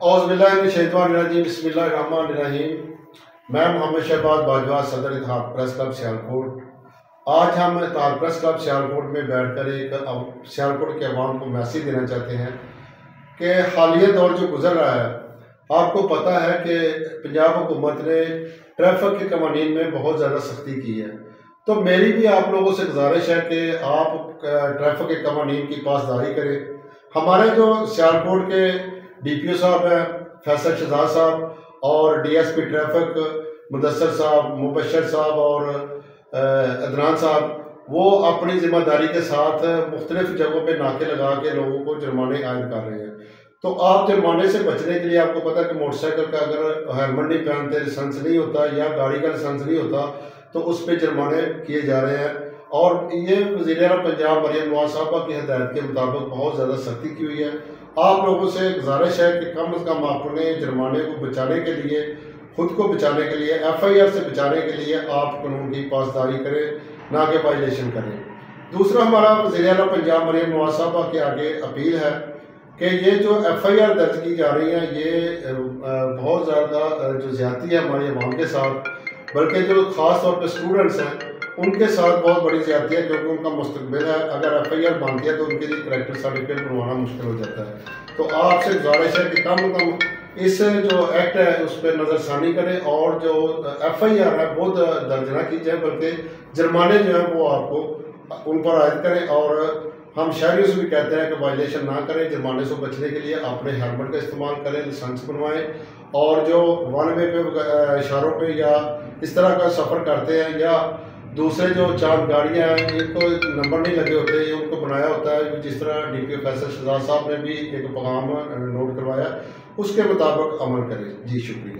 औज़ुबिल्लाहिमिनश्शैतानिर्रजीम बिस्मिल्लाहिर्रहमानिर्रहीम। मैं मोहम्मद शहबाज बाजवा, सदर इत्तेहाद प्रेस क्लब सियालकोट। आज हम इत्तेहाद प्रेस क्लब सियालकोट में बैठकर एक सियालकोट के अवाम को मैसेज देना चाहते हैं कि हालिया दौर जो गुजर रहा है, आपको पता है कि पंजाब हुकूमत ने ट्रैफिक के कवानीन में बहुत ज़्यादा सख्ती की है। तो मेरी भी आप लोगों से गुजारिश है कि आप ट्रैफिक के कवानीन की पासदारी करें। हमारे जो सियालकोट के DPO साहब हैं फैसल शहजाद साहब और DSP ट्रैफिक मुदस्सर साहब, मुबशर साहब और अदनान साहब, वो अपनी ज़िम्मेदारी के साथ मुख्तलिफ जगहों पे नाके लगा के लोगों को जुर्माने आयद कर रहे हैं। तो आप जुर्माने से बचने के लिए, आपको पता है कि मोटरसाइकिल का अगर हेलमेट नहीं पहनते, लाइसेंस नहीं होता या गाड़ी का लाइसेंस नहीं होता तो उस पर जुर्माने किए जा रहे हैं। और ये वज़ीर-ए-आला पंजाब मरियम नवाज़ साहबा की हिदायत के मुताबिक बहुत ज़्यादा सख्ती की हुई है। आप लोगों से गुजारिश है कि कम से कम अपने जुर्माने को बचाने के लिए, खुद को बचाने के लिए, FIR से बचाने के लिए आप कानून की पासदारी करें, ना कि वायलेशन करें। दूसरा, हमारा वज़ीर-ए-आला पंजाब मरियम नवाज़ साहबा के आगे अपील है कि ये जो FIR दर्ज की जा रही है, ये बहुत ज़्यादा जो ज़्यादती है हमारी अवाम के साथ, बल्कि जो ख़ास तौर पर स्टूडेंट्स हैं उनके साथ बहुत बड़ी ज़्यादती है, क्योंकि उनका मुस्तकबिल है। अगर FIR बनती है तो उनके लिए करैक्टर सर्टिफिकेट बनवाना मुश्किल हो जाता है। तो आपसे गुजारिश है कि कम से कम इस जो एक्ट है उस पर नज़रसानी करें और जो FIR है वो दर्ज ना की जाए, बल्कि जुर्माने जो हैं वो आपको उन पर आयद करें। और हम शहरियों से भी कहते हैं कि वायलेशन ना करें। जुर्माने से बचने के लिए अपने हेलमेट का इस्तेमाल करें, लाइसेंस बनवाएं। और जो वन वे पे इशारों पे या इस तरह का सफ़र करते हैं या दूसरे जो चार गाड़ियाँ हैं इनको नंबर नहीं लगे होते, ये उनको बनाया होता है, जिस तरह DPO फैसल शहजाद साहब ने भी एक पैगाम नोट करवाया, उसके मुताबिक अमल करें। जी शुक्रिया।